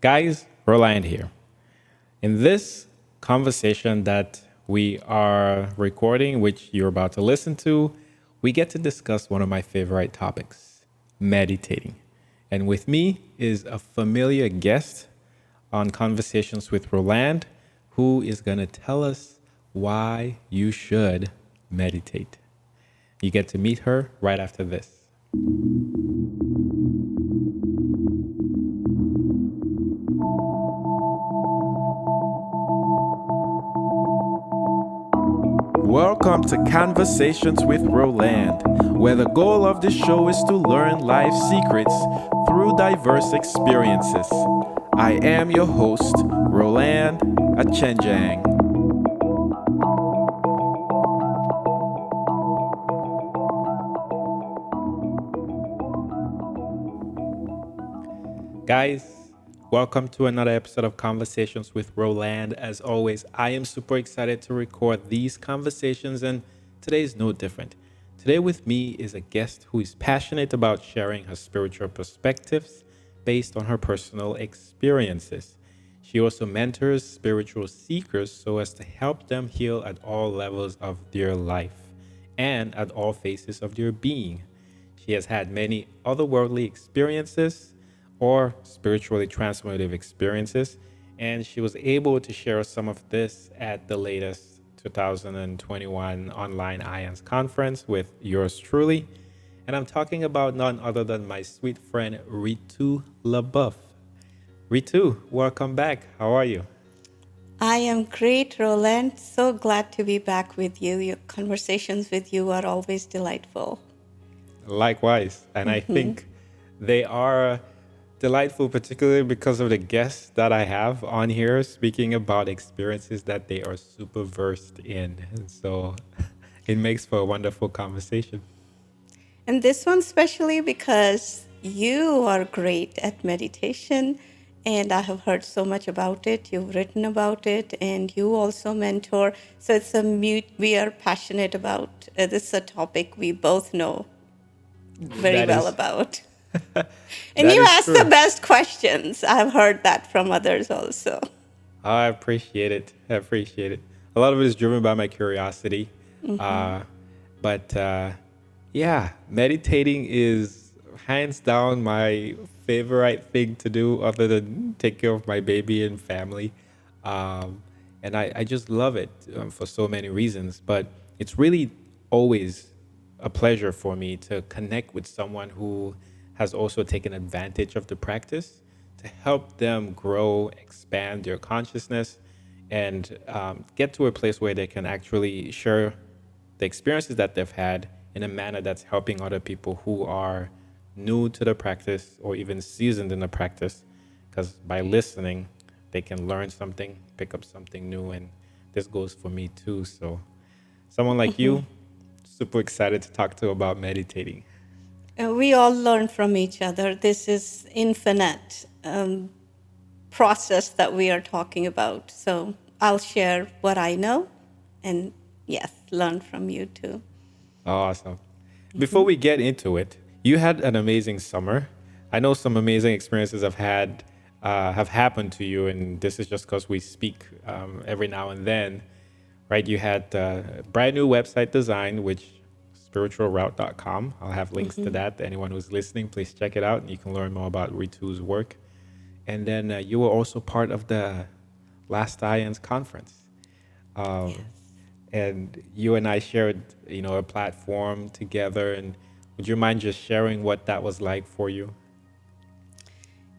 Guys, Roland here. In this conversation that we are recording, which you're about to listen to, we get to discuss one of my favorite topics, meditating. And with me is a familiar guest on Conversations with Roland, who is going to tell us why you should meditate. You get to meet her right after this. Welcome to Conversations with Roland, where the goal of the show is to learn life secrets through diverse experiences. I am your host, Roland Achenjang. Guys, welcome to another episode of Conversations with Roland. As always, I am super excited to record these conversations, and today is no different. Today with me is a guest who is passionate about sharing her spiritual perspectives based on her personal experiences. She also mentors spiritual seekers so as to help them heal at all levels of their life and at all phases of their being. She has had many otherworldly experiences or spiritually transformative experiences, and she was able to share some of this at the latest 2021 online IANS conference with yours truly. And I'm talking about none other than my sweet friend Ritu LeBouef. Ritu, welcome back. How are you? I am great, Roland. So glad to be back with you. Your conversations with you are always delightful. Likewise. And I think they are delightful, particularly because of the guests that I have on here speaking about experiences that they are super versed in. And so it makes for a wonderful conversation. And this one especially because you are great at meditation, and I have heard so much about it. You've written about it, and you also mentor. So it's we are passionate about. This is a topic we both know very That well is about. And that you is ask the true. best questions. I've heard that from others also. I appreciate it. I appreciate it. A lot of it is driven by my curiosity. Uh, but yeah, meditating is hands down my favorite thing to do other than take care of my baby and family. And I just love it for so many reasons. But it's really always a pleasure for me to connect with someone who has also taken advantage of the practice to help them grow, expand their consciousness, and get to a place where they can actually share the experiences that they've had in a manner that's helping other people who are new to the practice or even seasoned in the practice. Because by listening, they can learn something, pick up something new, and this goes for me too. So, someone like you, super excited to talk to about meditating. We all learn from each other. This is infinite process that we are talking about. So I'll share what I know, and yes, learn from you too. Awesome. Before we get into it, you had an amazing summer. I know some amazing experiences have happened to you, and this is just because we speak every now and then, right? You had a brand new website design, which spiritualroute.com. I'll have links to that. Anyone who's listening, please check it out, and you can learn more about Ritu's work. And then you were also part of the last IANS conference. Yes. And you and I shared, a platform together. And would you mind just sharing what that was like for you?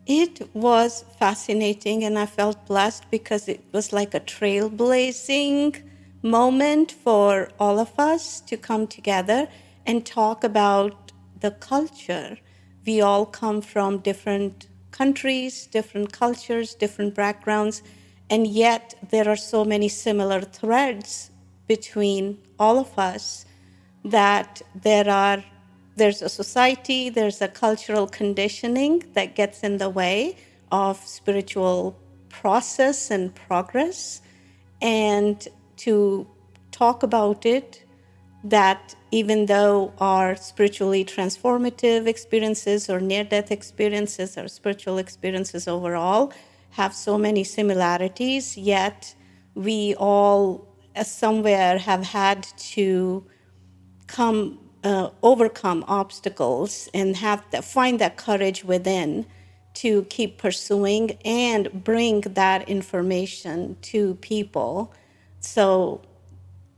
It was fascinating, and I felt blessed because it was like a trailblazing moment for all of us to come together and talk about the culture. We all come from different countries, different cultures, different backgrounds, and yet there are so many similar threads between all of us that there's a society, there's a cultural conditioning that gets in the way of spiritual process and progress. And to talk about it, that even though our spiritually transformative experiences or near-death experiences or spiritual experiences overall have so many similarities, yet we all somewhere have had to overcome obstacles and find that courage within to keep pursuing and bring that information to people so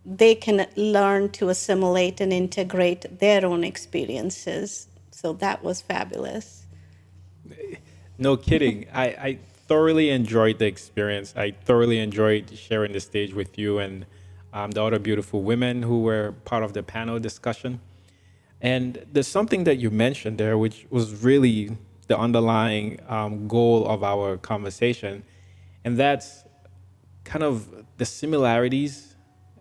they can learn to assimilate and integrate their own experiences. So that was fabulous. No kidding. I thoroughly enjoyed the experience. I thoroughly enjoyed sharing the stage with you and the other beautiful women who were part of the panel discussion. And there's something that you mentioned there, which was really the underlying goal of our conversation. And that's kind of the similarities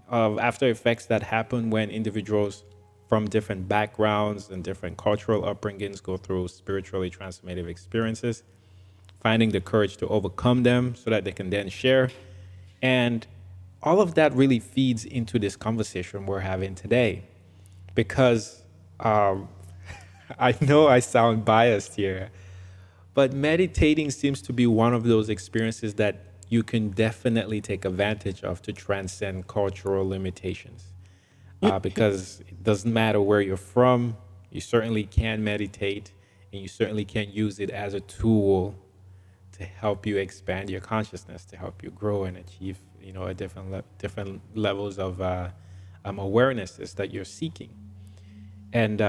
of after effects that happen when individuals from different backgrounds and different cultural upbringings go through spiritually transformative experiences, finding the courage to overcome them so that they can then share. And all of that really feeds into this conversation we're having today because I know I sound biased here, but meditating seems to be one of those experiences that you can definitely take advantage of to transcend cultural limitations. Because it doesn't matter where you're from, you certainly can meditate and you certainly can use it as a tool to help you expand your consciousness, to help you grow and achieve, a different levels of awarenesses that you're seeking. And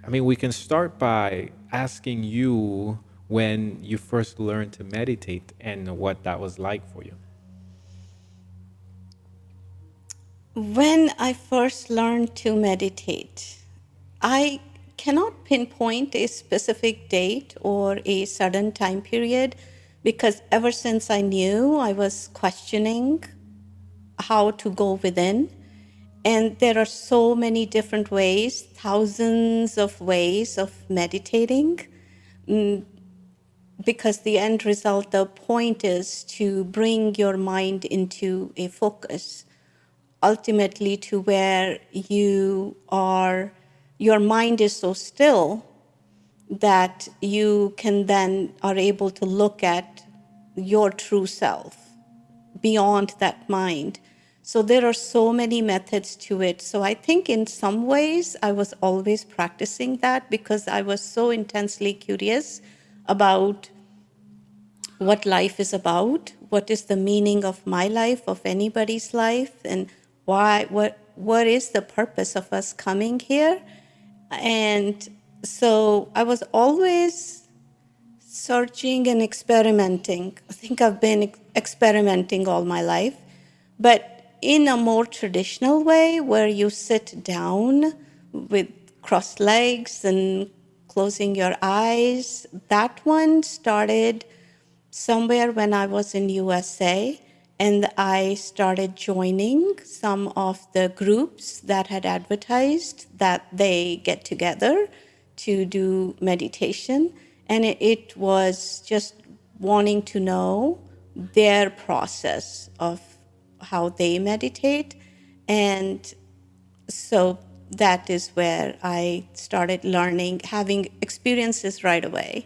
we can start by asking you when you first learned to meditate and what that was like for you. When I first learned to meditate, I cannot pinpoint a specific date or a sudden time period because ever since I knew, I was questioning how to go within. And there are so many different ways, thousands of ways of meditating, because the end result, the point is to bring your mind into a focus, ultimately to where your mind is so still that you can then are able to look at your true self beyond that mind. So there are so many methods to it. So I think in some ways I was always practicing that because I was so intensely curious about what life is about, what is the meaning of my life, of anybody's life, and what is the purpose of us coming here. And so I was always searching and experimenting. I think I've been experimenting all my life, but in a more traditional way where you sit down with crossed legs and closing your eyes. That one started somewhere when I was in USA, and I started joining some of the groups that had advertised that they get together to do meditation. And it was just wanting to know their process of how they meditate. And so that is where I started learning, having experiences right away,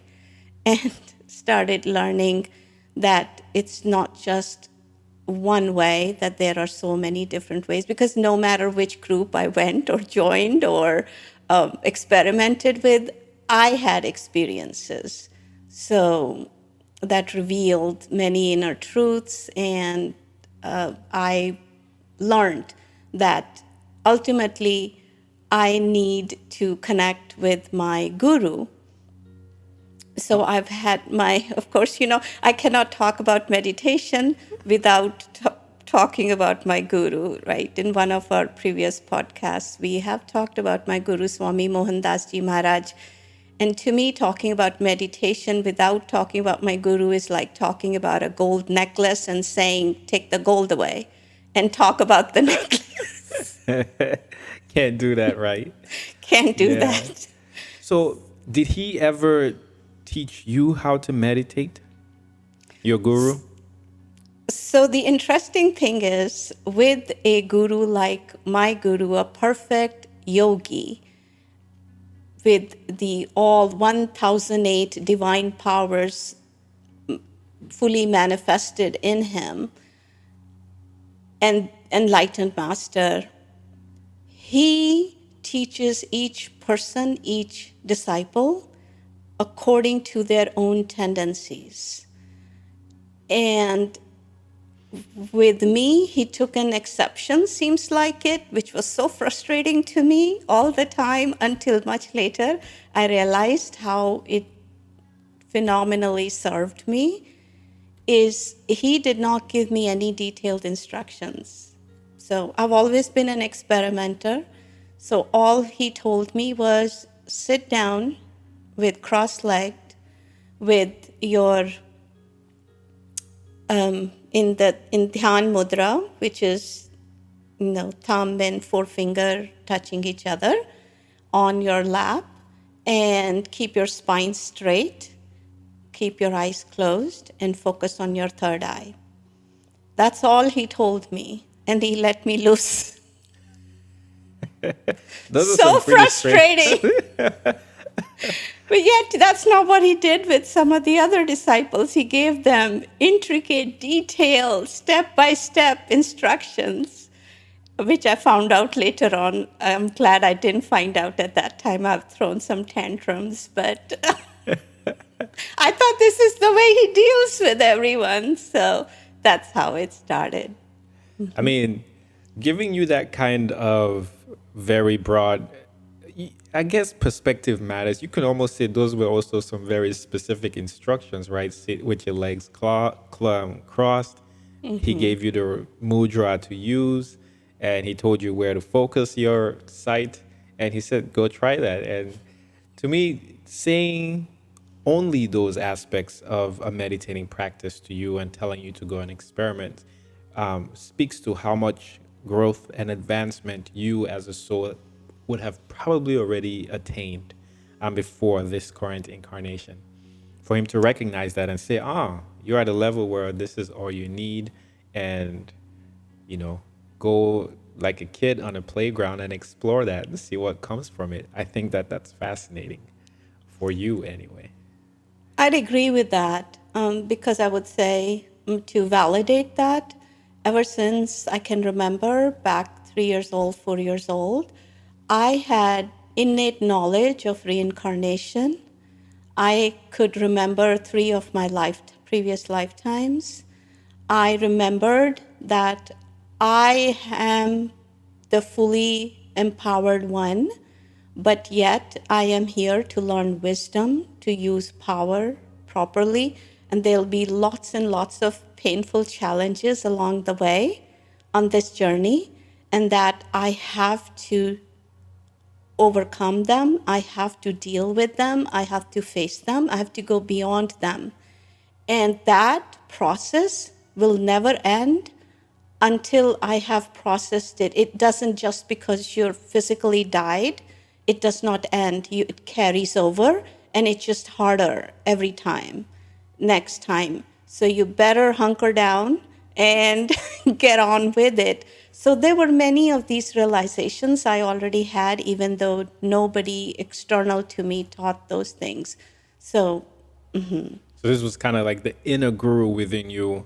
and started learning that it's not just one way, that there are so many different ways, because no matter which group I went or joined or experimented with, I had experiences. So that revealed many inner truths, and I learned that ultimately I need to connect with my guru. So I've had of course, I cannot talk about meditation without talking about my guru, right? In one of our previous podcasts, we have talked about my guru, Swami MohanDas Ji Maharaj. And to me, talking about meditation without talking about my guru is like talking about a gold necklace and saying, take the gold away and talk about the necklace. Can't do that, right? Can't do that. So did he ever teach you how to meditate, your guru? So the interesting thing is, with a guru like my guru, a perfect yogi, with the all 1008 divine powers fully manifested in him, and enlightened master, he teaches each person, each disciple, according to their own tendencies. And with me, he took an exception, seems like it, which was so frustrating to me all the time until much later. I realized how it phenomenally served me, is he did not give me any detailed instructions. So I've always been an experimenter. So all he told me was sit down with cross-legged, with your in Dhyan Mudra, which is thumb and forefinger touching each other on your lap, and keep your spine straight, keep your eyes closed, and focus on your third eye. That's all he told me, and he let me loose. Those are So some pretty strange. frustrating. But yet, that's not what he did with some of the other disciples. He gave them intricate, detailed, step-by-step instructions, which I found out later on. I'm glad I didn't find out at that time. I've thrown some tantrums, but I thought this is the way he deals with everyone. So that's how it started. I mean, giving you that kind of very broad, I guess perspective matters. You can almost say those were also some very specific instructions, right? Sit with your legs crossed. He gave you the mudra to use, and he told you where to focus your sight, and he said, go try that. And to me, saying only those aspects of a meditating practice to you and telling you to go and experiment speaks to how much growth and advancement you as a soul would have probably already attained before this current incarnation. For him to recognize that and say, you're at a level where this is all you need, and, go like a kid on a playground and explore that and see what comes from it. I think that that's fascinating for you anyway. I'd agree with that because I would say to validate that, ever since I can remember back 3 years old, 4 years old, I had innate knowledge of reincarnation. I could remember 3 of my previous lifetimes. I remembered that I am the fully empowered one, but yet I am here to learn wisdom, to use power properly, and there'll be lots and lots of painful challenges along the way on this journey, and that I have to overcome them, I have to deal with them, I have to face them, I have to go beyond them. And that process will never end until I have processed it. It doesn't just because you're physically died, it does not end. It carries over, and it's just harder every time, next time. So you better hunker down and get on with it. So there were many of these realizations I already had, even though nobody external to me taught those things. So So this was kind of like the inner guru within you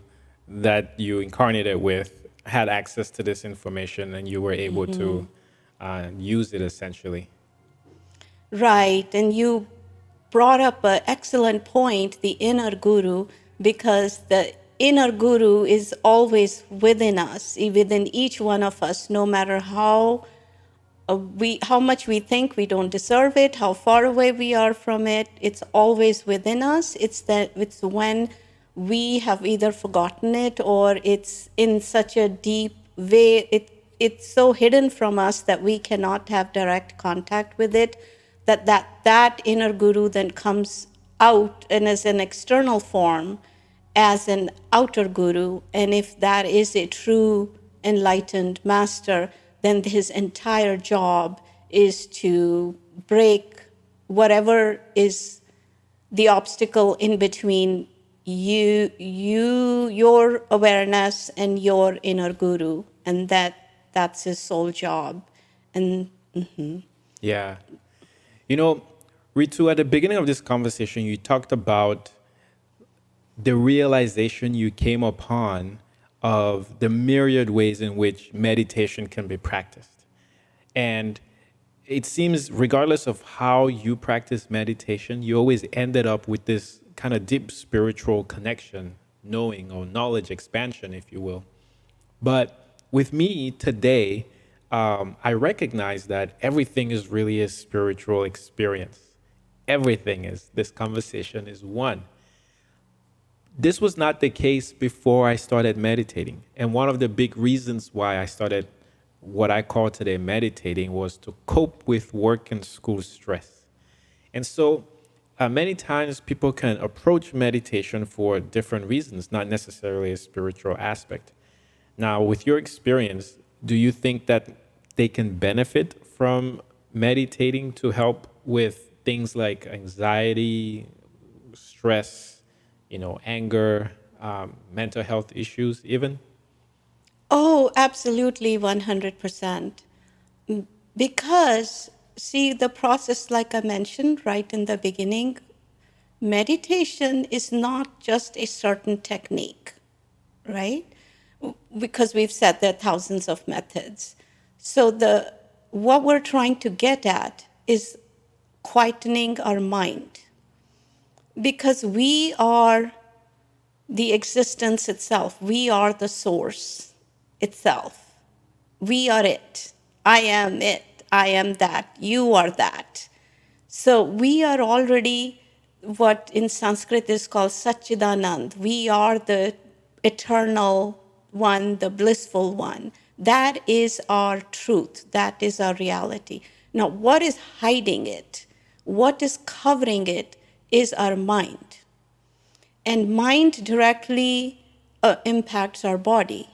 that you incarnated with had access to this information, and you were able to use it essentially. right, and you brought up an excellent point, the inner guru, because the inner guru is always within us, within each one of us, no matter how much we think we don't deserve it, how far away we are from it. It's always within us. It's when we have either forgotten it or it's in such a deep way. It's so hidden from us that we cannot have direct contact with it. That inner guru then comes out and as an external form, as an outer guru. And if that is a true enlightened master, then his entire job is to break whatever is the obstacle in between your awareness and your inner guru, and that's his sole job. And Yeah. Ritu, at the beginning of this conversation, you talked about the realization you came upon of the myriad ways in which meditation can be practiced. And it seems, regardless of how you practice meditation, you always ended up with this kind of deep spiritual connection, knowing or knowledge expansion, if you will. But with me today, I recognize that everything is really a spiritual experience. Everything is. This conversation is one. This was not the case before I started meditating. And one of the big reasons why I started what I call today meditating was to cope with work and school stress. And so many times people can approach meditation for different reasons, not necessarily a spiritual aspect. Now, with your experience, do you think that they can benefit from meditating to help with things like anxiety, stress, anger, mental health issues, even? Oh, absolutely, 100%. Because, see, the process, like I mentioned right in the beginning, meditation is not just a certain technique, right? Because we've said there are thousands of methods. So what we're trying to get at is quietening our mind, because we are the existence itself. We are the source itself. We are it. I am it. I am that. You are that. So we are already what in Sanskrit is called Satchidanand. We are the eternal one, the blissful one. That is our truth. That is our reality. Now, what is hiding it? What is covering it is our mind. And mind directly impacts our body.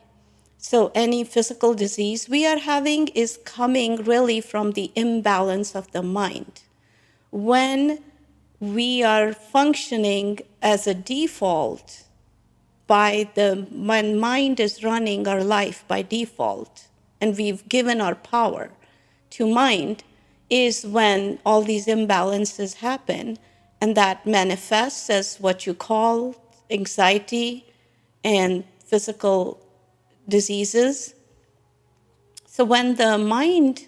So any physical disease we are having is coming really from the imbalance of the mind. When we are functioning as a default when mind is running our life by default, and we've given our power to mind, is when all these imbalances happen, and that manifests as what you call anxiety and physical diseases. So when the mind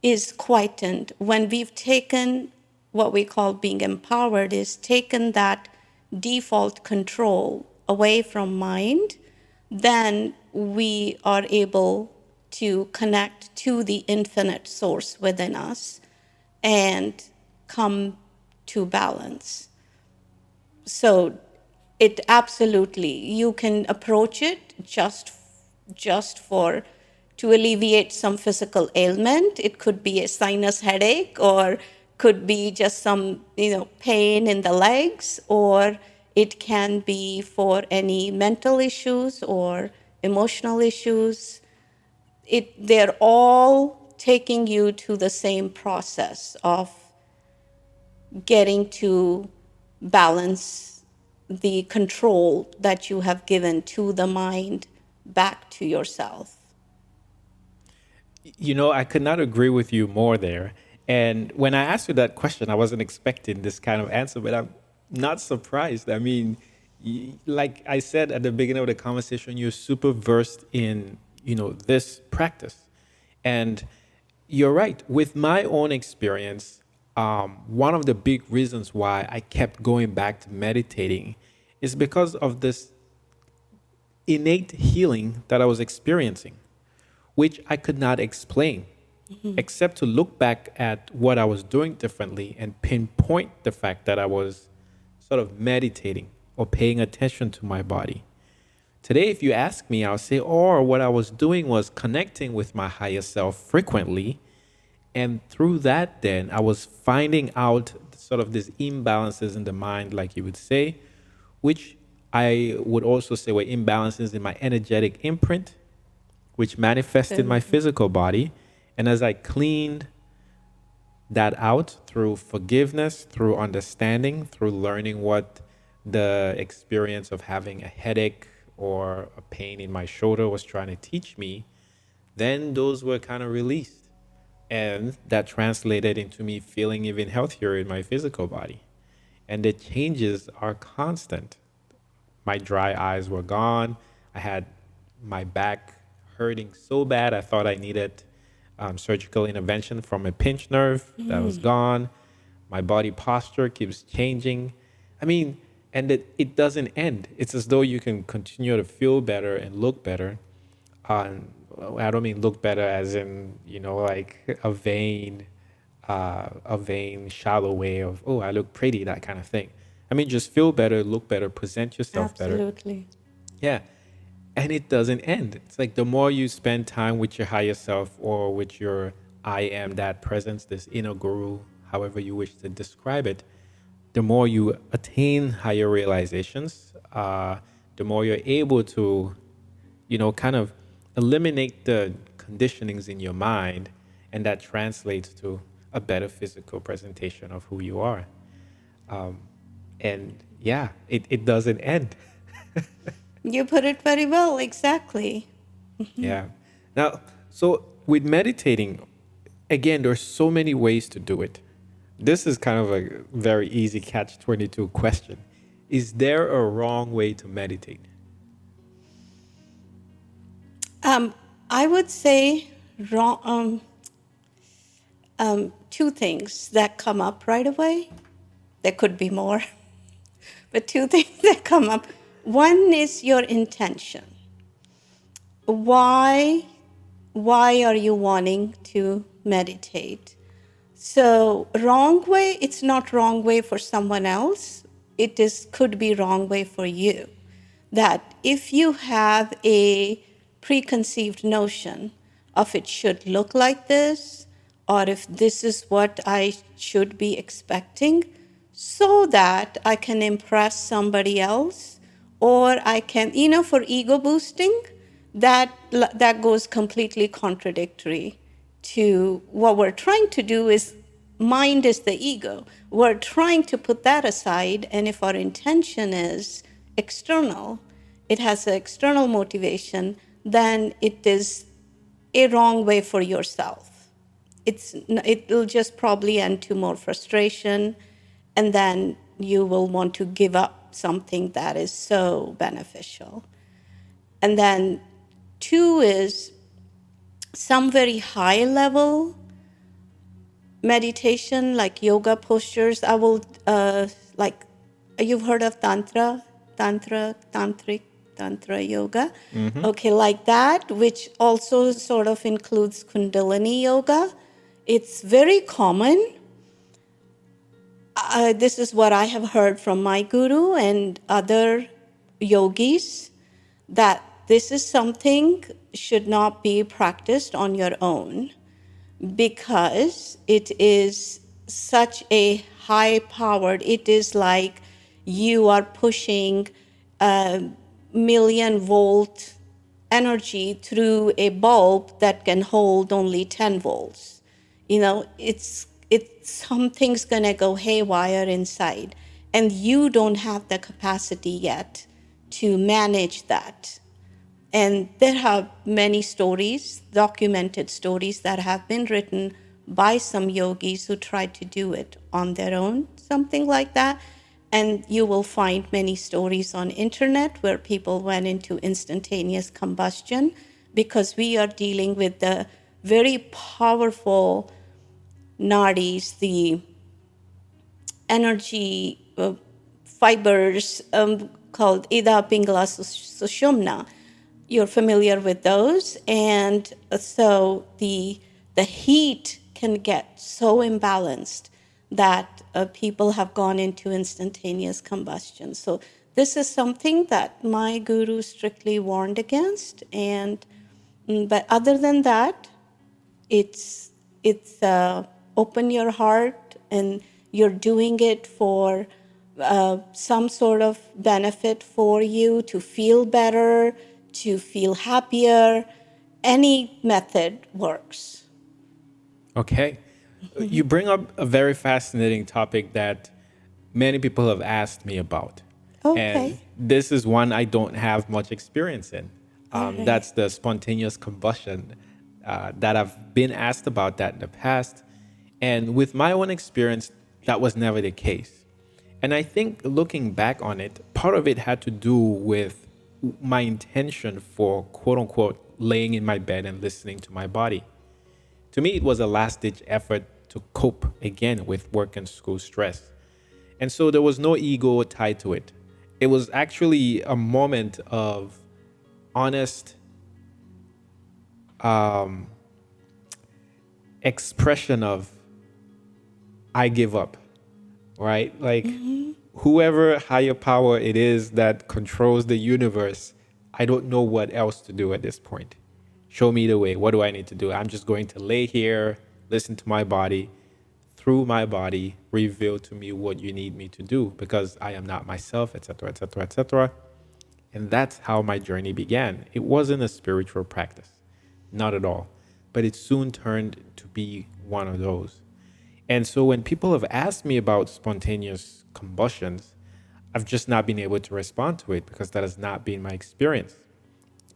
is quietened, when we've taken what we call being empowered, is taken that default control away from mind, then we are able to connect to the infinite source within us and come to balance. So it absolutely, you can approach it just for to alleviate some physical ailment. It could be a sinus headache, or could be just some pain in the legs, or it can be for any mental issues or emotional issues. They're all taking you to the same process of getting to balance the control that you have given to the mind back to yourself. I could not agree with you more there. And when I asked you that question, I wasn't expecting this kind of answer, but I'm not surprised. I mean, like I said at the beginning of the conversation, you're super versed in, this practice. And you're right. With my own experience, one of the big reasons why I kept going back to meditating is because of this innate healing that I was experiencing, which I could not explain, except to look back at what I was doing differently and pinpoint the fact that I was sort of meditating or paying attention to my body. Today, if you ask me, I'll say, what I was doing was connecting with my higher self frequently. And through that, then I was finding out sort of these imbalances in the mind, like you would say, which I would also say were imbalances in my energetic imprint, which manifested in my physical body. And as I cleaned that out through forgiveness, through understanding, through learning what the experience of having a headache or a pain in my shoulder was trying to teach me, then those were kind of released. And that translated into me feeling even healthier in my physical body. And the changes are constant. My dry eyes were gone. I had my back hurting so bad I thought I needed surgical intervention from a pinched nerve. That was gone. My body posture keeps changing. I mean, and it doesn't end. It's as though you can continue to feel better and look better. I don't mean look better as in, like a vain, shallow way of, oh, I look pretty, that kind of thing. I mean, just feel better, look better, present yourself better. Absolutely. Yeah. And it doesn't end. It's like the more you spend time with your higher self or with your I am that presence, this inner guru, however you wish to describe it, the more you attain higher realizations, the more you're able to, kind of eliminate the conditionings in your mind, and that translates to a better physical presentation of who you are. And yeah, it doesn't end. You put it very well, exactly. Yeah. Now, so with meditating, again, there's so many ways to do it. This is kind of a very easy catch-22 question. Is there a wrong way to meditate? I would say wrong, two things that come up right away. There could be more, but two things that come up. One is your intention. Why are you wanting to meditate? So wrong way, it's not wrong way for someone else. It could be wrong way for you. That if you have a preconceived notion of it should look like this, or if this is what I should be expecting, so that I can impress somebody else, or I can, for ego boosting, that goes completely contradictory to what we're trying to do. Is mind is the ego. We're trying to put that aside, and if our intention is external, it has an external motivation, then it is a wrong way for yourself. It'll just probably end to more frustration, and then you will want to give up something that is so beneficial. And then two is some very high level meditation, like yoga postures. I will, like, you've heard of tantric yoga? Mm-hmm. Okay, like that, which also sort of includes Kundalini yoga. It's very common. This is what I have heard from my guru and other yogis, that this is something should not be practiced on your own, because it is such a high-powered, it is like you are pushing a 1,000,000-volt energy through a bulb that can hold only 10 volts. Something's gonna go haywire inside, and you don't have the capacity yet to manage that. And there are many stories, documented stories, that have been written by some yogis who tried to do it on their own, something like that. And you will find many stories on internet where people went into instantaneous combustion, because we are dealing with the very powerful nadis, the energy fibers called Ida Pingala Sushumna. You're familiar with those, and so the heat can get so imbalanced that people have gone into instantaneous combustion. So this is something that my guru strictly warned against, but other than that, it's open your heart, and you're doing it for some sort of benefit for you, to feel better, to feel happier. Any method works. Okay. You bring up a very fascinating topic that many people have asked me about. Okay. And this is one I don't have much experience in. Right. That's the spontaneous combustion that I've been asked about that in the past. And with my own experience, that was never the case. And I think looking back on it, part of it had to do with my intention for quote unquote laying in my bed and listening to my body. To me, it was a last ditch effort to cope again with work and school stress. And so there was no ego tied to it. It was actually a moment of honest expression of I give up, right? Like whoever higher power it is that controls the universe, I don't know what else to do at this point. Show me the way. What do I need to do? I'm just going to lay here, listen to my body, through my body, reveal to me what you need me to do because I am not myself, etc., etc., etc. And that's how my journey began. It wasn't a spiritual practice, not at all. But it soon turned to be one of those. And so when people have asked me about spontaneous combustions, I've just not been able to respond to it because that has not been my experience.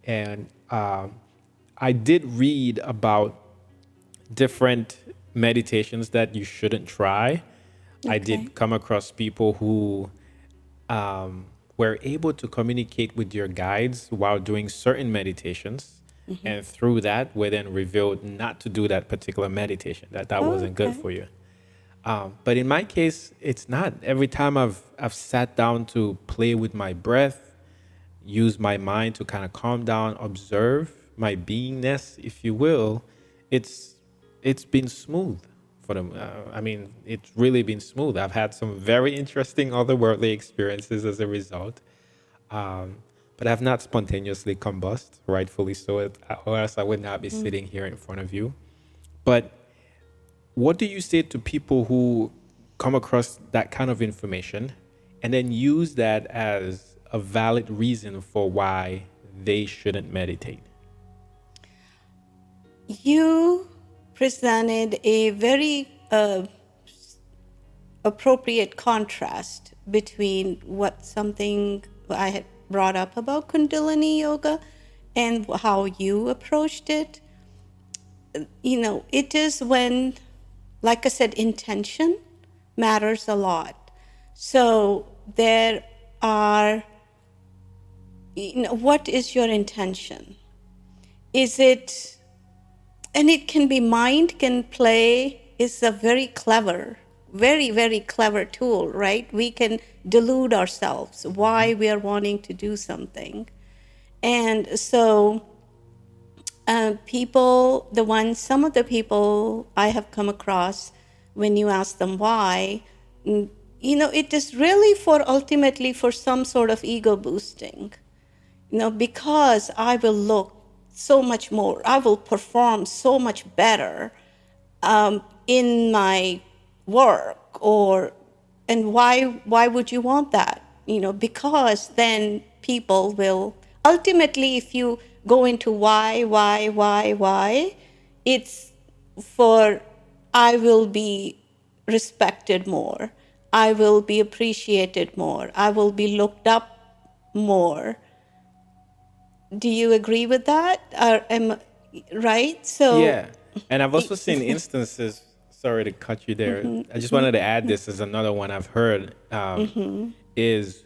And I did read about different meditations that you shouldn't try. I Okay. did come across people who were able to communicate with your guides while doing certain meditations. And through that, were then revealed not to do that particular meditation, that Oh, wasn't good okay. for you. But in my case, it's not. Every time I've sat down to play with my breath, use my mind to kind of calm down, observe my beingness, if you will, it's it's been smooth for them. I mean, it's really been smooth. I've had some very interesting otherworldly experiences as a result, but I've not spontaneously combust, rightfully so, or else I would not be sitting here in front of you. But what do you say to people who come across that kind of information and then use that as a valid reason for why they shouldn't meditate? You presented a very appropriate contrast between what something I had brought up about Kundalini yoga and how you approached it. You know, it is when, like I said, intention matters a lot. So there are, you know, what is your intention? Is it, and it can be mind can play is a very clever, very, very clever tool, right? We can delude ourselves why we are wanting to do something. And so some of the people I have come across, when you ask them why, you know, it is really for ultimately for some sort of ego boosting. You know, because I will look so much more, I will perform so much better in my work, and why would you want that? You know, because then people will ultimately, if you go into why, it's for I will be respected more, I will be appreciated more, I will be looked up more. Do you agree with that? Right? So, Yeah. And I've also seen instances, sorry to cut you there. I just wanted to add this as another one I've heard is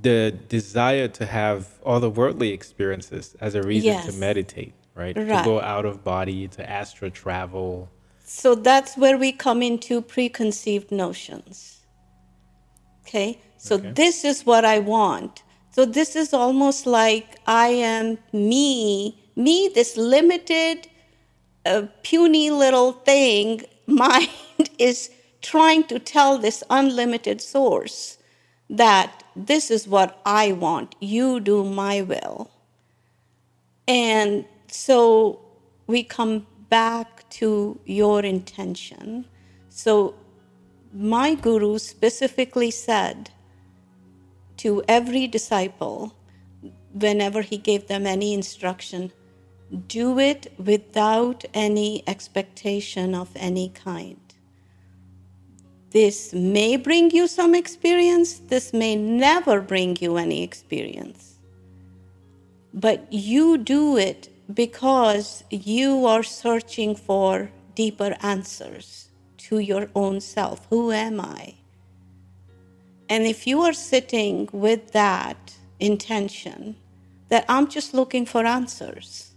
the desire to have otherworldly experiences as a reason to yes, meditate, right? To go right. out of body, to astral travel. So that's where we come into preconceived notions. Okay? So Okay. this is what I want. So this is almost like I am me, this limited, puny little thing, mind is trying to tell this unlimited source that this is what I want. You do my will. And so we come back to your intention. So my guru specifically said to every disciple, whenever he gave them any instruction, do it without any expectation of any kind. This may bring you some experience, this may never bring you any experience. But you do it because you are searching for deeper answers to your own self. Who am I? And if you are sitting with that intention, that I'm just looking for answers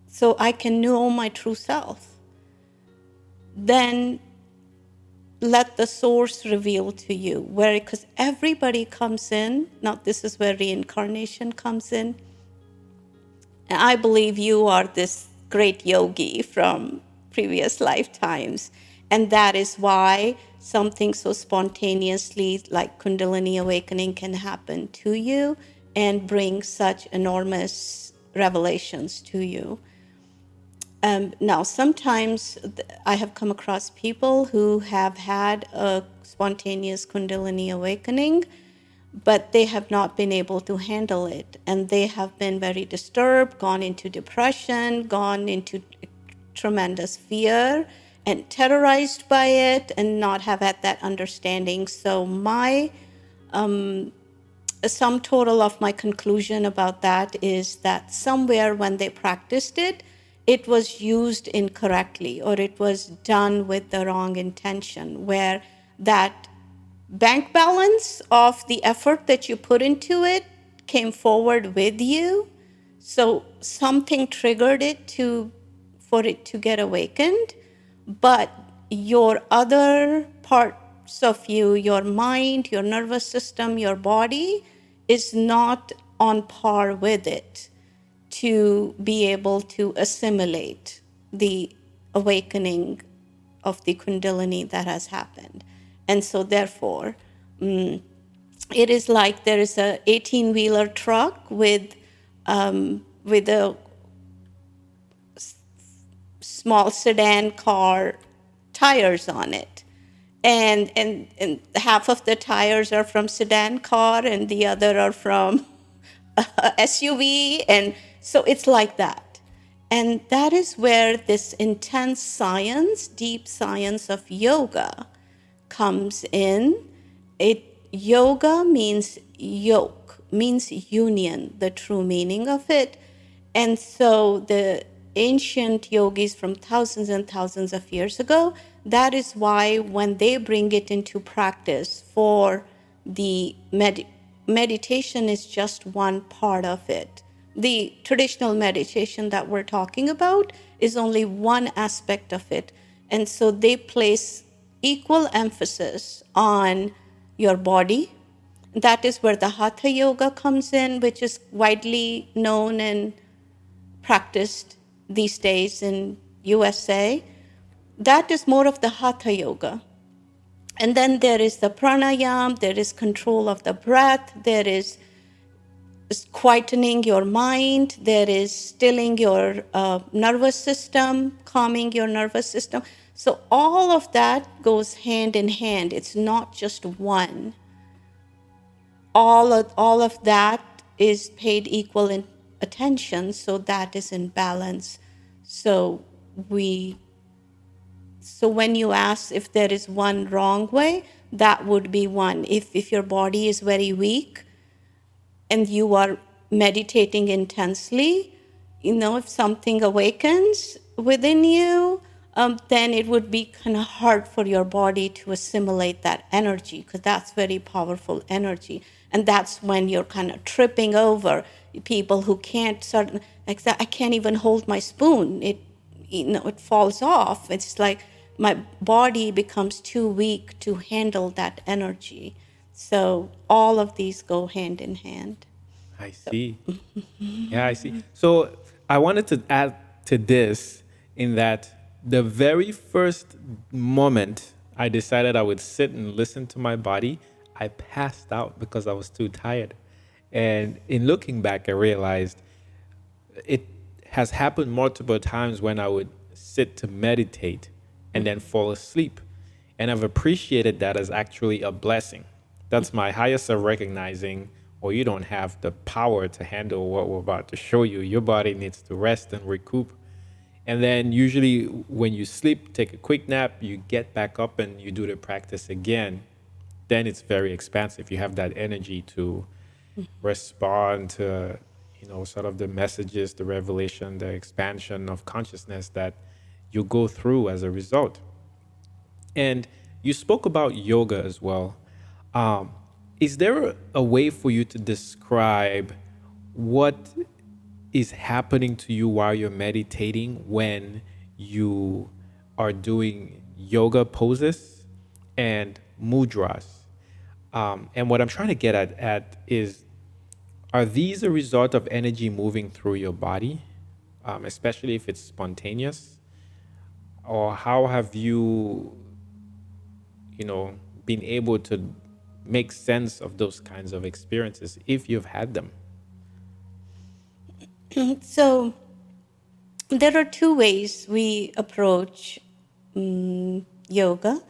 so I can know my true self, then let the source reveal to you where, because everybody comes in. Now, this is where reincarnation comes in. And I believe you are this great yogi from previous lifetimes. And that is why something so spontaneously like Kundalini awakening can happen to you and bring such enormous revelations to you. Now, sometimes I have come across people who have had a spontaneous Kundalini awakening, but they have not been able to handle it. And they have been very disturbed, gone into depression, gone into tremendous fear, and terrorized by it, and not have had that understanding. So my sum total of my conclusion about that is that somewhere when they practiced it, it was used incorrectly, or it was done with the wrong intention, where that bank balance of the effort that you put into it came forward with you. So something triggered it for it to get awakened, but your other parts of you, your mind, your nervous system, your body, is not on par with it to be able to assimilate the awakening of the Kundalini that has happened. And so therefore, it is like there is a 18-wheeler truck with a small sedan car tires on it. And half of the tires are from sedan car and the other are from SUV. And so it's like that. And that is where this intense science, deep science of yoga comes in. Yoga means yoke, means union, the true meaning of it. And so the ancient yogis from thousands and thousands of years ago, that is why when they bring it into practice for the meditation is just one part of it. The traditional meditation that we're talking about is only one aspect of it. And so they place equal emphasis on your body. That is where the Hatha Yoga comes in, which is widely known and practiced these days in USA. That is more of the Hatha Yoga. And then there is the pranayam, there is control of the breath, there is quietening your mind, there is stilling your nervous system, calming your nervous system. So all of that goes hand in hand. It's not just one. All of that is paid equal attention, so that is in balance. So when you ask if there is one wrong way, that would be one. If your body is very weak and you are meditating intensely, if something awakens within you, then it would be kind of hard for your body to assimilate that energy, because that's very powerful energy. And that's when you're kind of tripping over people who can't like that. I can't even hold my spoon. It falls off. It's like my body becomes too weak to handle that energy. So all of these go hand in hand. I see. Yeah, I see. So I wanted to add to this in that the very first moment I decided I would sit and listen to my body, I passed out because I was too tired. And in looking back, I realized it has happened multiple times when I would sit to meditate and then fall asleep. And I've appreciated that as actually a blessing. That's my highest of recognizing, or you don't have the power to handle what we're about to show you. Your body needs to rest and recoup. And then usually when you sleep, take a quick nap, you get back up and you do the practice again. Then it's very expansive. You have that energy to respond to, sort of the messages, the revelation, the expansion of consciousness that you go through as a result. And you spoke about yoga as well. Is there a way for you to describe what is happening to you while you're meditating when you are doing yoga poses and mudras? And what I'm trying to get at is, are these a result of energy moving through your body, especially if it's spontaneous? Or how have you, been able to make sense of those kinds of experiences if you've had them? So there are two ways we approach yoga.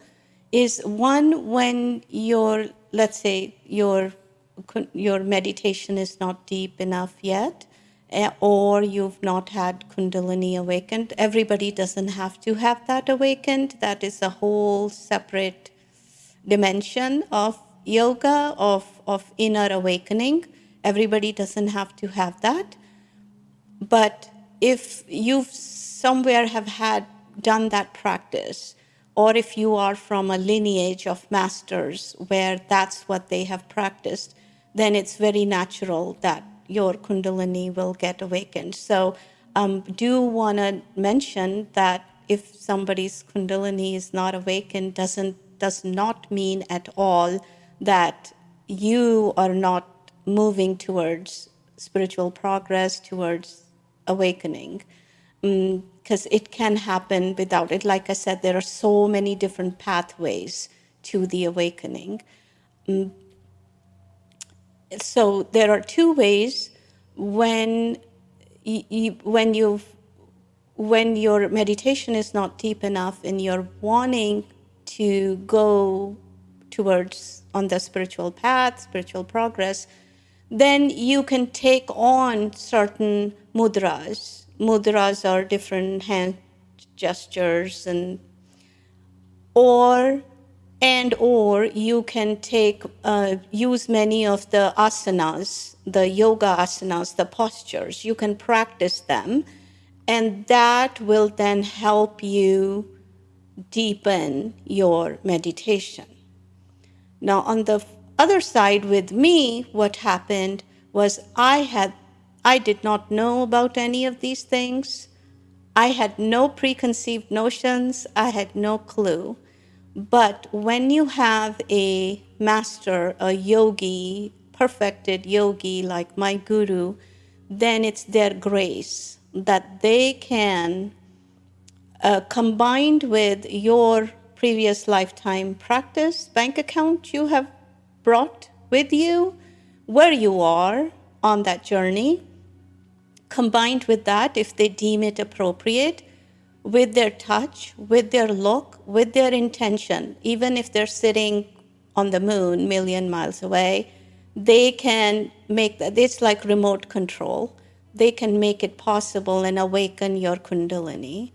Is one, when let's say your meditation is not deep enough yet, or you've not had Kundalini awakened. Everybody doesn't have to have that awakened. That is a whole separate dimension of yoga, of inner awakening. Everybody doesn't have to have that. But if you somewhere have done that practice, or if you are from a lineage of masters where that's what they have practiced, then it's very natural that your Kundalini will get awakened. So do want to mention that if somebody's Kundalini is not awakened, does not mean at all that you are not moving towards spiritual progress, towards awakening, because it can happen without it. Like I said, there are so many different pathways to the awakening. So there are two ways when when your meditation is not deep enough and you're wanting to go towards on the spiritual path, spiritual progress, then you can take on certain mudras. Mudras are different hand gestures, or you can use many of the asanas, the yoga asanas, the postures. You can practice them, and that will then help you deepen your meditation. Now, on the other side with me, what happened was I did not know about any of these things. I had no preconceived notions. I had no clue. But when you have a master, a yogi, perfected yogi like my guru, then it's their grace that they can, combined with your previous lifetime practice, bank account you have brought with you, where you are on that journey, combined with that, if they deem it appropriate, with their touch, with their look, with their intention, even if they're sitting on the moon, million miles away, they can make that. It's like remote control. They can make it possible and awaken your Kundalini.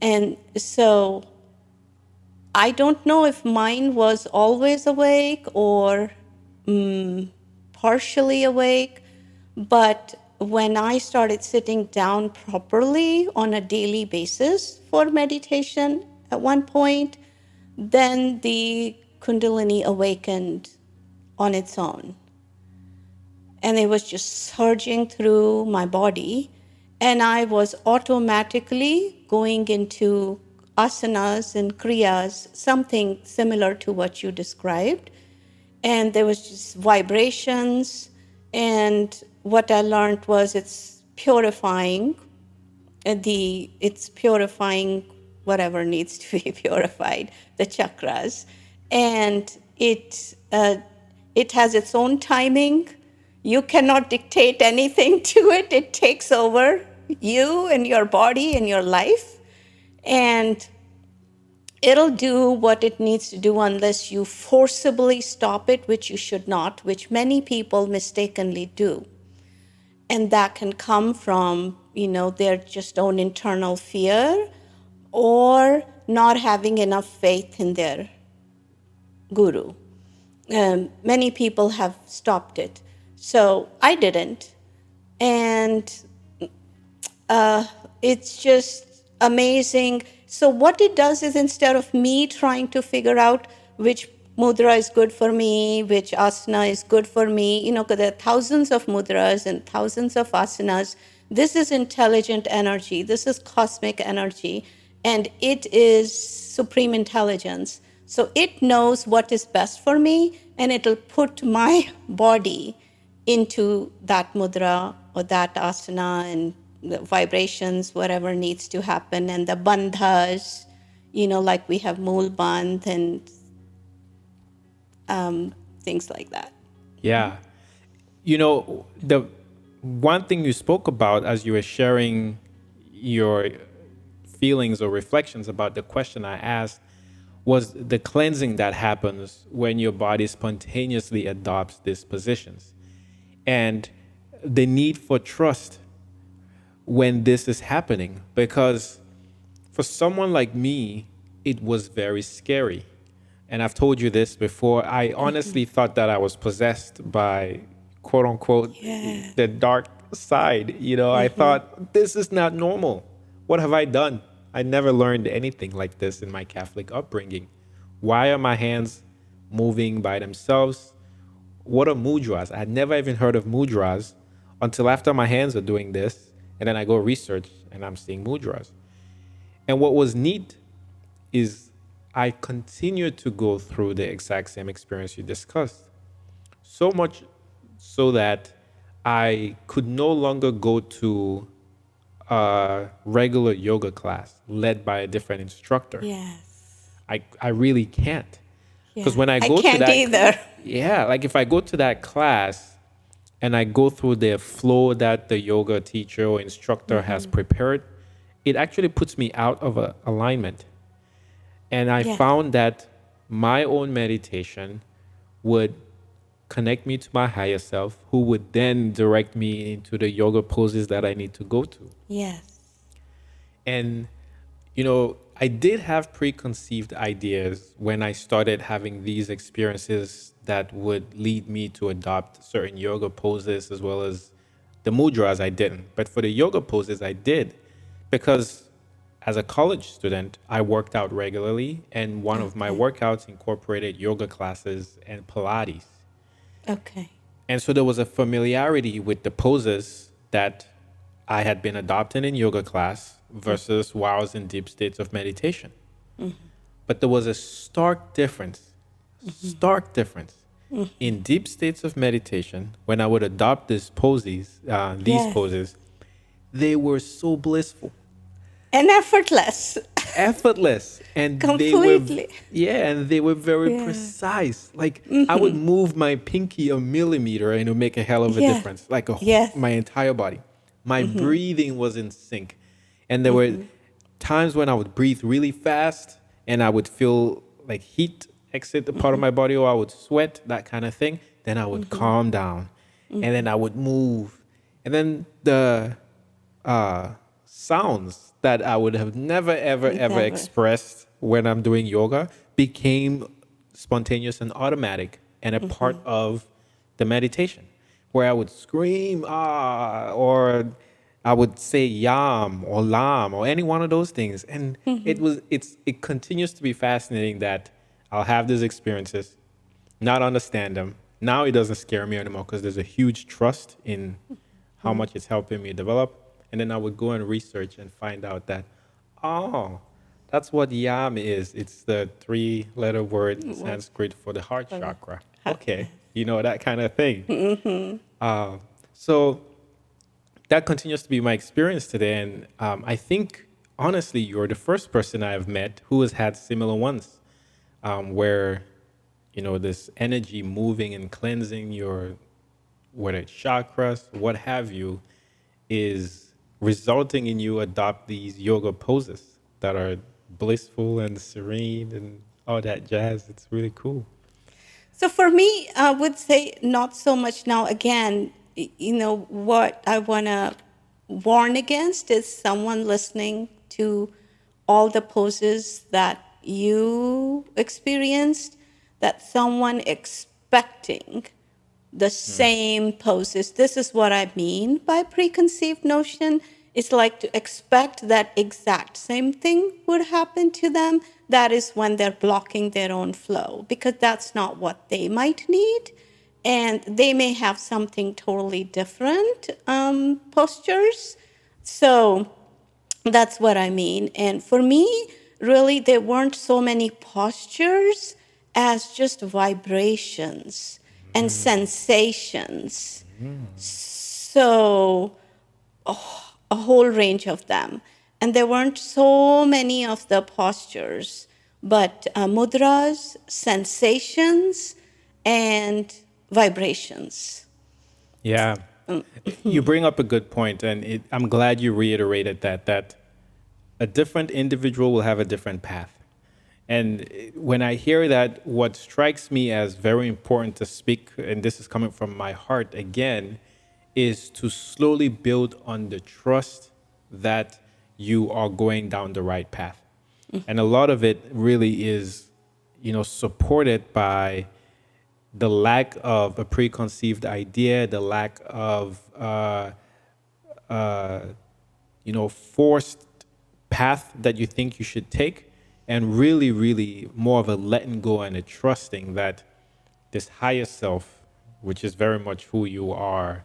And so I don't know if mine was always awake or partially awake, but when I started sitting down properly on a daily basis for meditation at one point, then the Kundalini awakened on its own. And it was just surging through my body, and I was automatically going into asanas and kriyas, something similar to what you described. And there was just vibrations, and what I learned was it's purifying whatever needs to be purified, the chakras, and it has its own timing. You cannot dictate anything to it. It takes over you and your body and your life, and it'll do what it needs to do unless you forcibly stop it, which you should not, which many people mistakenly do. And that can come from, their just own internal fear or not having enough faith in their guru. Many people have stopped it. So I didn't. And it's just amazing. So what it does is, instead of me trying to figure out which mudra is good for me, which asana is good for me. You know, 'cause there are thousands of mudras and thousands of asanas. This is intelligent energy. This is cosmic energy. And it is supreme intelligence. So it knows what is best for me, and it'll put my body into that mudra or that asana and the vibrations, whatever needs to happen, and the bandhas, you know, like we have mool bandh and things like that. Yeah. You know, the one thing you spoke about as you were sharing your feelings or reflections about the question I asked was the cleansing that happens when your body spontaneously adopts these positions, and the need for trust when this is happening. Because for someone like me, it was very scary. And I've told you this before. I honestly thought that I was possessed by, quote unquote, the dark side. You know, I thought, this is not normal. What have I done? I never learned anything like this in my Catholic upbringing. Why are my hands moving by themselves? What are mudras? I had never even heard of mudras until after my hands are doing this. And then I go research and I'm seeing mudras. And what was neat is I continued to go through the exact same experience you discussed. So much so that I could no longer go to a regular yoga class led by a different instructor. Yes. I really can't. Because when I I go to can't that, either. yeah, like if I go to that class and I go through the flow that the yoga teacher or instructor has prepared, it actually puts me out of alignment. And I found that my own meditation would connect me to my higher self, who would then direct me into the yoga poses that I need to go to. Yes. And, you know, I did have preconceived ideas when I started having these experiences that would lead me to adopt certain yoga poses as well as the mudras. I didn't. But for the yoga poses, I did. Because as a college student, I worked out regularly, and one of my workouts incorporated yoga classes and Pilates. Okay. And so there was a familiarity with the poses that I had been adopting in yoga class versus while I was in deep states of meditation. But there was a stark difference in deep states of meditation. When I would adopt these poses, they were so blissful. And effortless. And Completely. they were very precise. Like I would move my pinky a millimeter and it would make a hell of a difference. Like my entire body. My breathing was in sync. And there were times when I would breathe really fast and I would feel like heat exit the part of my body, or I would sweat, that kind of thing. Then I would calm down and then I would move. And then the sounds that I would have never, ever expressed when I'm doing yoga became spontaneous and automatic and a part of the meditation, where I would scream, or I would say yam or lam or any one of those things. And it continues to be fascinating that I'll have these experiences, not understand them. Now it doesn't scare me anymore because there's a huge trust in how much it's helping me develop. And then I would go and research and find out that, that's what yam is. It's the 3-letter word in Sanskrit for the heart chakra. Okay, you know, that kind of thing. So that continues to be my experience today. And I think, honestly, you're the first person I've met who has had similar ones, where, you know, this energy moving and cleansing your, whether it's chakras, what have you, is resulting in you adopt these yoga poses that are blissful and serene and all that jazz. It's really cool. So for me, I would say not so much now. Again, you know, what I want to warn against is someone listening to all the poses that you experienced, that someone expecting the same poses. This is what I mean by preconceived notion. It's like to expect that exact same thing would happen to them. that is when they're blocking their own flow, because that's not what they might need. And they may have something totally different postures. So that's what I mean. And for me, really, there weren't so many postures as just vibrations and sensations. So a whole range of them. And there weren't so many of the postures, but mudras, sensations, and vibrations. Yeah. You bring up a good point, and I'm glad you reiterated that a different individual will have a different path. And when I hear that, what strikes me as very important to speak, and this is coming from my heart again, is to slowly build on the trust that you are going down the right path. And a lot of it really is, supported by the lack of a preconceived idea, the lack of, forced path that you think you should take, and really, really more of a letting go and a trusting that this higher self, which is very much who you are,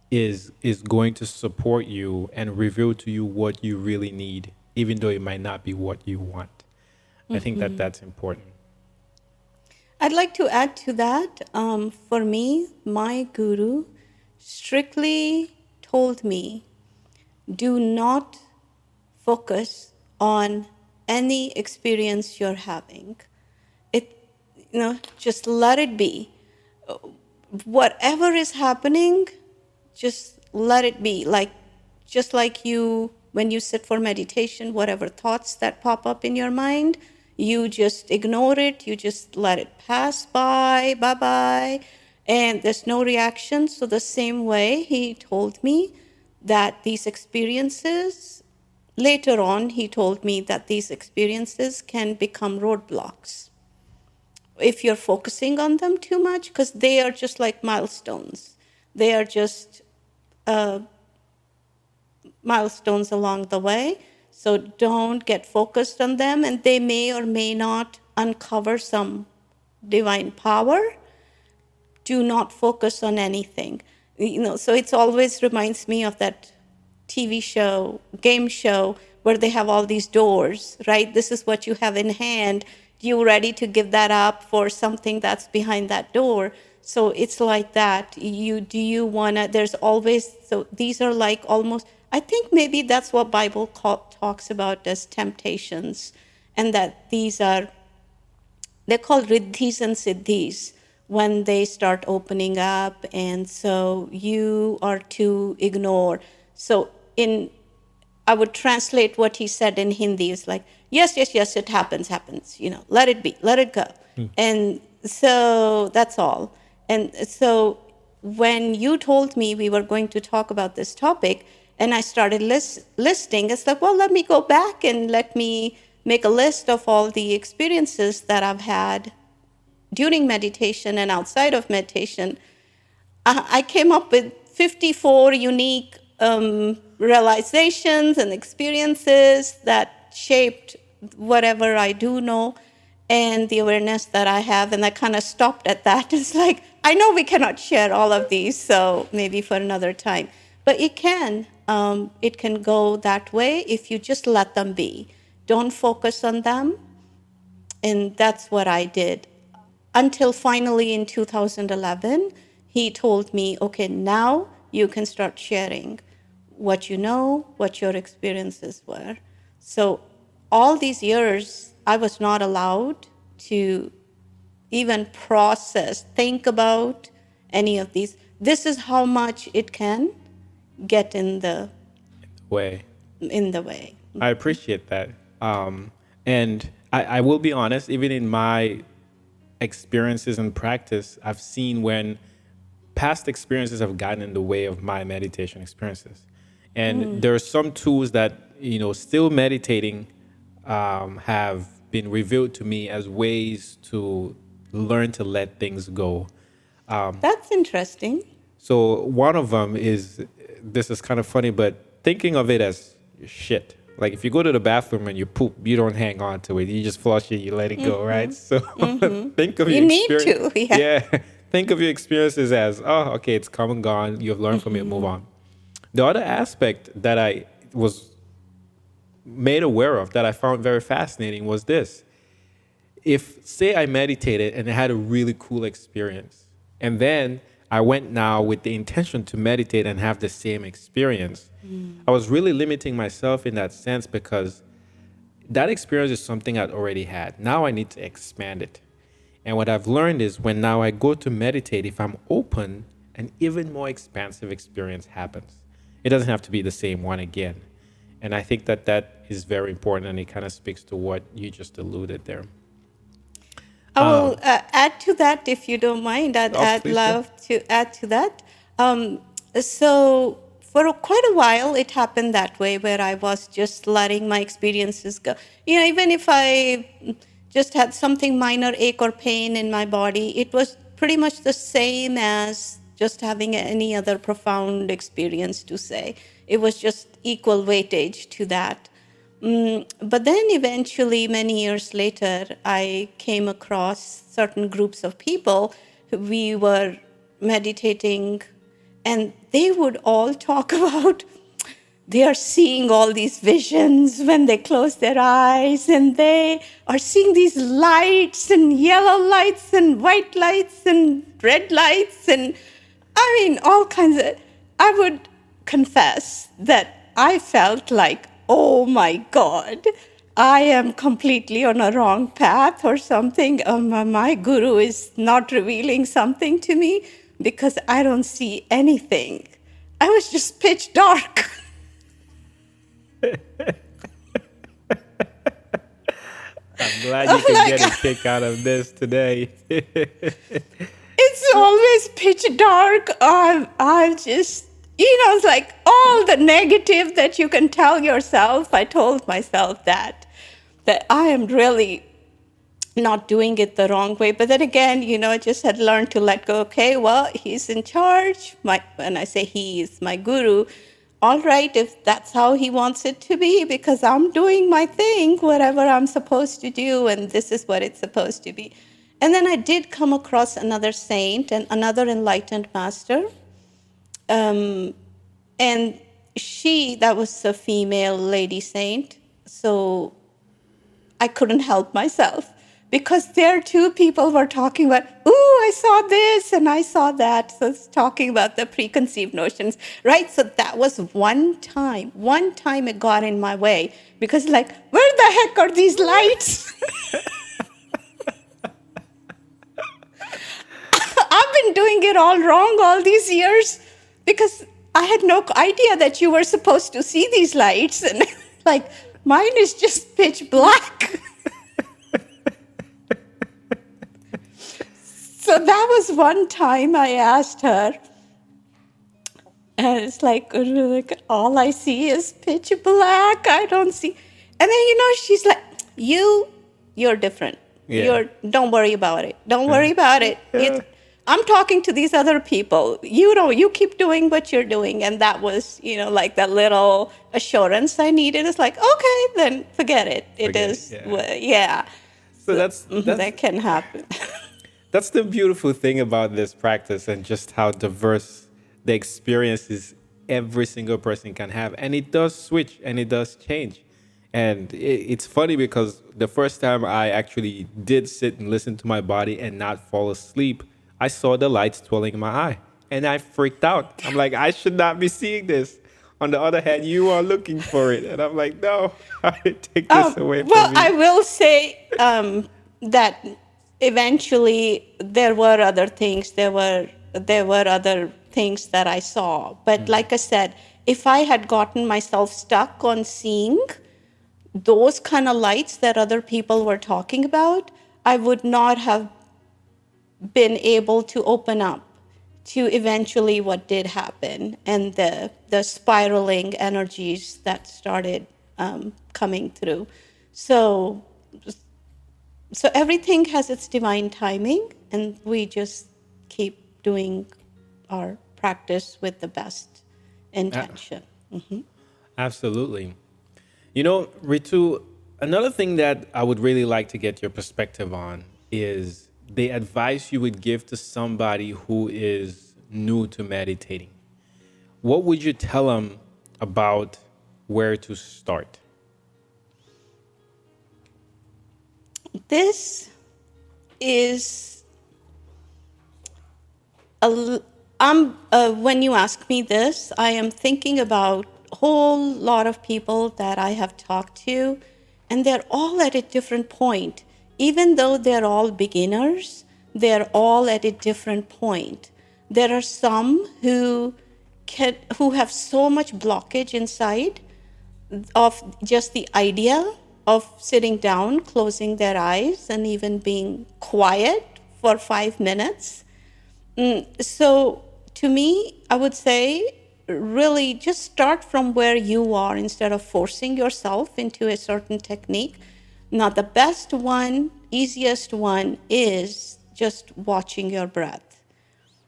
is going to support you and reveal to you what you really need, even though it might not be what you want. I think that that's important. I'd like to add to that. For me, my guru strictly told me, do not focus on any experience you're having. Just let it be. Whatever is happening, just let it be. Just like you, when you sit for meditation, whatever thoughts that pop up in your mind, you just ignore it. You just let it pass by, bye-bye, and there's no reaction. So the same way he told me that these experiences, later on, he told me that these experiences can become roadblocks if you're focusing on them too much, because they are just like milestones. They are just milestones along the way. So don't get focused on them, and they may or may not uncover some divine power. Do not focus on anything. So it always reminds me of that TV show, game show, where they have all these doors, right? This is what you have in hand. You ready to give that up for something that's behind that door? So it's like that. Do you wanna? There's always, so these are like almost, I think maybe that's what Bible talks about as temptations, and that they're called riddhis and siddhis when they start opening up, and so you are to ignore. So I would translate what he said in Hindi is like, yes, it happens, let it be, let it go. And so that's all. And so when you told me we were going to talk about this topic, and I started listing, it's like, well, let me go back and let me make a list of all the experiences that I've had during meditation and outside of meditation. I came up with 54 unique realizations and experiences that shaped whatever I do know and the awareness that I have. And I kind of stopped at that. It's like, I know we cannot share all of these, so maybe for another time. But it can go that way if you just let them be. Don't focus on them. And that's what I did. Until finally in 2011, he told me, okay, now you can start sharing what you know, what your experiences were. So all these years, I was not allowed to even process, think about any of these. This is how much it can get in the way. I appreciate that. And I will be honest, even in my experiences and practice, I've seen when past experiences have gotten in the way of my meditation experiences. And there are some tools that, still meditating have been revealed to me as ways to learn to let things go. That's interesting. So one of them is, this is kind of funny, but thinking of it as shit, Like if you go to the bathroom and you poop, you don't hang on to it. You just flush it, you let it go, right? So think of You your need experience. to, yeah. Yeah. Think of your experiences as, oh, okay, it's come and gone. You've learned from it, move on. The other aspect that I was made aware of that I found very fascinating was this. If, say, I meditated and I had a really cool experience, and then I went now with the intention to meditate and have the same experience, I was really limiting myself in that sense because that experience is something I'd already had. Now I need to expand it. And what I've learned is when now I go to meditate, if I'm open, an even more expansive experience happens. It doesn't have to be the same one again. And I think that that is very important, and it kind of speaks to what you just alluded there. I will add to that if you don't mind. Oh, I'd please do. love to add to that. So for quite a while, it happened that way where I was just letting my experiences go. You know, even if I just had something minor ache or pain in my body, it was pretty much the same as just having any other profound experience to say. It was just equal weightage to that. But then eventually, many years later, I came across certain groups of people who we were meditating, and they would all talk about they are seeing all these visions when they close their eyes, and they are seeing these lights and yellow lights and white lights and red lights, and I mean, all kinds of. I would confess that I felt like, oh my God, I am completely on a wrong path or something. My guru is not revealing something to me because I don't see anything. I was just pitch dark. I'm glad you can get a kick out of this today. It's always pitch dark. I just, it's like all the negative that you can tell yourself. I told myself that I am really not doing it the wrong way. But then again, I just had learned to let go. Okay, well, he's in charge. When I say he is my guru, all right, if that's how he wants it to be, because I'm doing my thing, whatever I'm supposed to do, and this is what it's supposed to be. And then I did come across another saint and another enlightened master. And that was a female lady saint. So I couldn't help myself because there too people were talking about, ooh, I saw this and I saw that. So it's talking about the preconceived notions, right? So that was one time it got in my way because like, where the heck are these lights? I've been doing it all wrong all these years because I had no idea that you were supposed to see these lights. And like, mine is just pitch black. So that was one time I asked her, and it's like all I see is pitch black. I don't see. And then, she's like, you're different. Yeah. Don't worry about it. Don't worry about it. I'm talking to these other people. You keep doing what you're doing. And that was, like that little assurance I needed. It's like, okay, then forget it. Yeah. So that's that can happen. That's the beautiful thing about this practice and just how diverse the experiences every single person can have. And it does switch and it does change. And it's funny because the first time I actually did sit and listen to my body and not fall asleep, I saw the lights twirling in my eye and I freaked out. I'm like, I should not be seeing this. On the other hand, you are looking for it. And I'm like, no, take this away from me. Well, I will say that eventually there were other things. There were other things that I saw. But like I said, if I had gotten myself stuck on seeing those kind of lights that other people were talking about, I would not have been able to open up to eventually what did happen and the spiraling energies that started coming through. So everything has its divine timing, and we just keep doing our practice with the best intention. Absolutely. Ritu, another thing that I would really like to get your perspective on is the advice you would give to somebody who is new to meditating. What would you tell them about where to start? This is when you ask me this, I am thinking about a whole lot of people that I have talked to, and they're all at a different point. Even though they're all beginners, they're all at a different point. There are some who have so much blockage inside of just the idea of sitting down, closing their eyes, and even being quiet for 5 minutes. So to me, I would say really just start from where you are instead of forcing yourself into a certain technique. Now, the best one, easiest one is just watching your breath,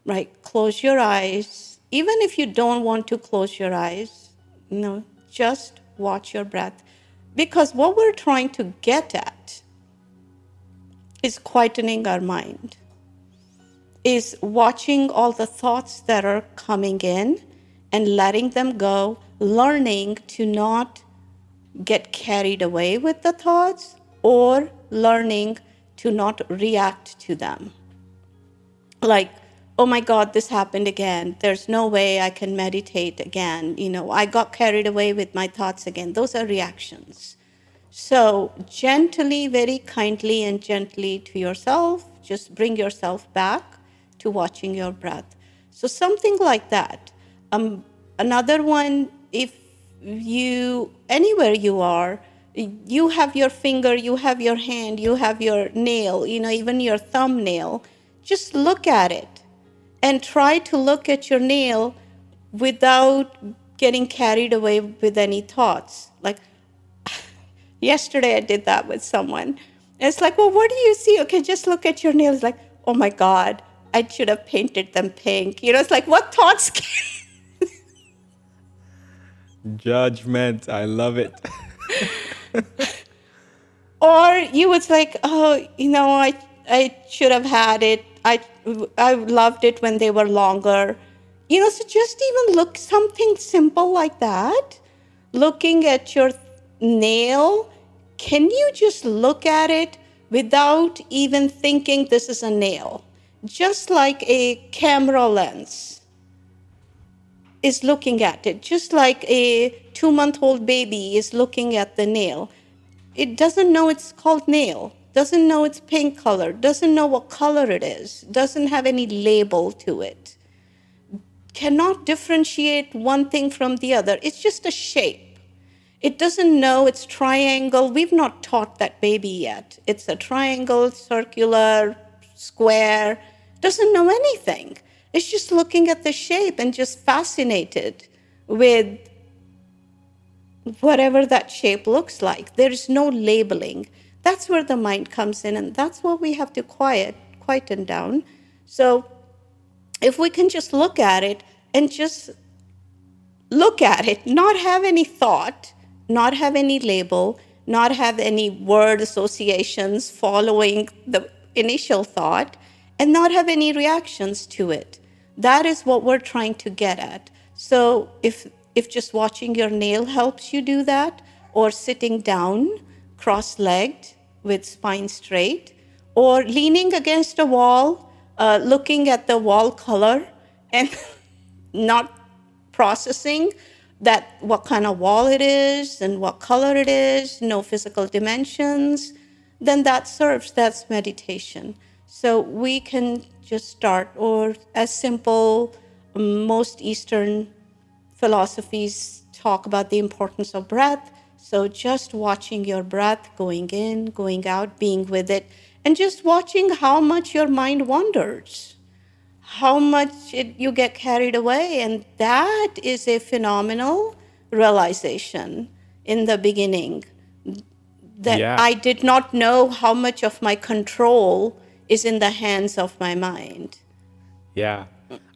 right? Close your eyes. Even if you don't want to close your eyes, just watch your breath. Because what we're trying to get at is quietening our mind, is watching all the thoughts that are coming in and letting them go, learning to not get carried away with the thoughts or learning to not react to them. Like, oh my God, this happened again. There's no way I can meditate again. I got carried away with my thoughts again. Those are reactions. So gently, very kindly and gently to yourself, just bring yourself back to watching your breath. So something like that. Another one, if anywhere you are, you have your finger, you have your hand, you have your nail, even your thumbnail, just look at it and try to look at your nail without getting carried away with any thoughts. Like, yesterday I did that with someone. And it's like, well, what do you see? Okay, just look at your nails. Like, oh my God, I should have painted them pink. It's like, what thoughts came? Judgment. I love it. Or you was like, oh, I should have had it. I loved it when they were longer. So just even look something simple like that. Looking at your nail, can you just look at it without even thinking this is a nail? Just like a camera lens is looking at it, just like a 2-month-old baby is looking at the nail. It doesn't know it's called nail, doesn't know it's pink color, doesn't know what color it is, doesn't have any label to it, cannot differentiate one thing from the other. It's just a shape. It doesn't know it's triangle. We've not taught that baby yet. It's a triangle, circular, square, doesn't know anything. It's just looking at the shape and just fascinated with whatever that shape looks like. There is no labeling. That's where the mind comes in, and that's what we have to quieten down. So if we can just look at it and just look at it, not have any thought, not have any label, not have any word associations following the initial thought, and not have any reactions to it. That is what we're trying to get at. So if just watching your nail helps you do that, or sitting down, cross-legged with spine straight, or leaning against a wall, looking at the wall color and not processing that what kind of wall it is and what color it is, no physical dimensions, then that serves, that's meditation. So we can just start, or as simple, most Eastern philosophies talk about the importance of breath. So just watching your breath, going in, going out, being with it, and just watching how much your mind wanders, how much you get carried away. And that is a phenomenal realization in the beginning, that Yeah. I did not know how much of my control is in the hands of my mind. Yeah.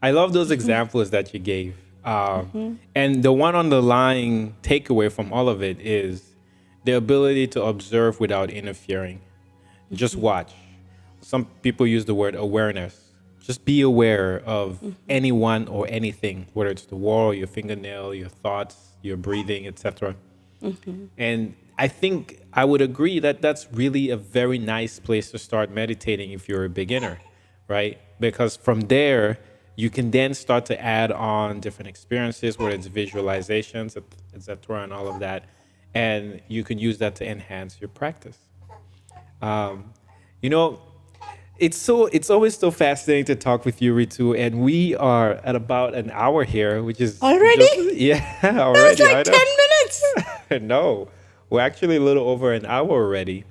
I love those examples that you gave. And the one underlying takeaway from all of it is the ability to observe without interfering. Just watch. Some people use the word awareness. Just be aware of anyone or anything, whether it's the wall, your fingernail, your thoughts, your breathing, etc. And I think I would agree that that's really a very nice place to start meditating if you're a beginner, right? Because from there, you can then start to add on different experiences, whether it's visualizations, etc., and all of that. And you can use that to enhance your practice. You know, it's always so fascinating to talk with you, Ritu, and we are at about an hour here, which is Already? yeah, That was already. like 10 minutes. No, we're actually a little over an hour already.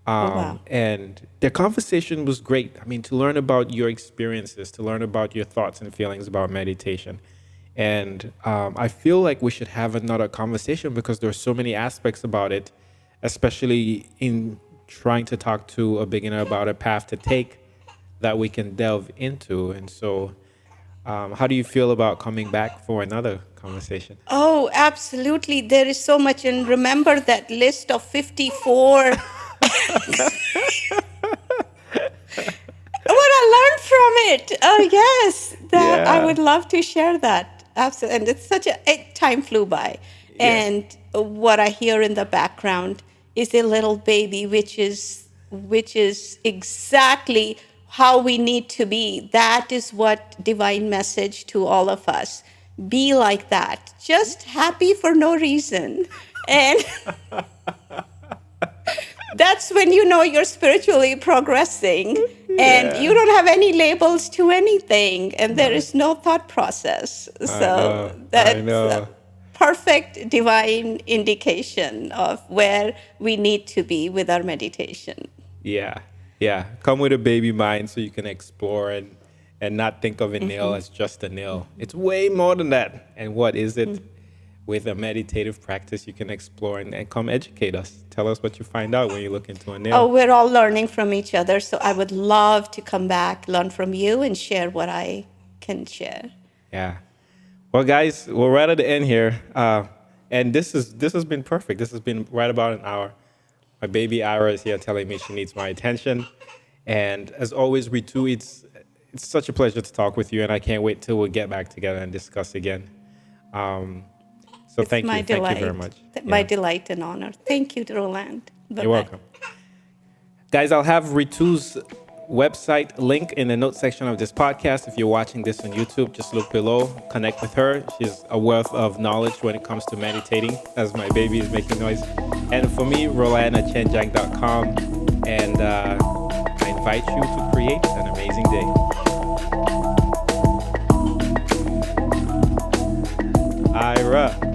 Wow. And the conversation was great. I mean, to learn about your experiences, to learn about your thoughts and feelings about meditation. And I feel like we should have another conversation because there's so many aspects about it, especially in trying to talk to a beginner about a path to take that we can delve into. And so, how do you feel about coming back for another conversation? Oh, absolutely. There is so much. And remember that list of 54. What I learned from it. Oh, yes. That I Yeah. would love to share that. Absolutely. And it's such time flew by. Yeah. And what I hear in the background is a little baby, which is exactly how we need to be. That is what divine message to all of us. Be like that. Just happy for no reason. And that's when you know you're spiritually progressing and you don't have any labels to anything and there is no thought process. So that's I know. a perfect divine indication of where we need to be with our meditation. Yeah, yeah. Come with a baby mind so you can explore and not think of a nail as just a nail. It's way more than that. And what is it? With a meditative practice, you can explore and come educate us. Tell us what you find out when you look into a nail. Oh, we're all learning from each other. So I would love to come back, learn from you, and share what I can share. Yeah. Well, guys, we're right at the end here, and this has been perfect. This has been right about an hour. My baby Ira is here telling me she needs my attention, and as always, Ritu, it's such a pleasure to talk with you, and I can't wait till we get back together and discuss again. So It's thank my you, delight. thank you very much. My Yeah. delight and honor. Thank you, Roland. Bye-bye. You're welcome. Guys, I'll have Ritu's website link in the notes section of this podcast. If you're watching this on YouTube, just look below, connect with her. She's a wealth of knowledge when it comes to meditating, as my baby is making noise. And for me, Roland at Achenjang.com. And I invite you to create an amazing day. Ira.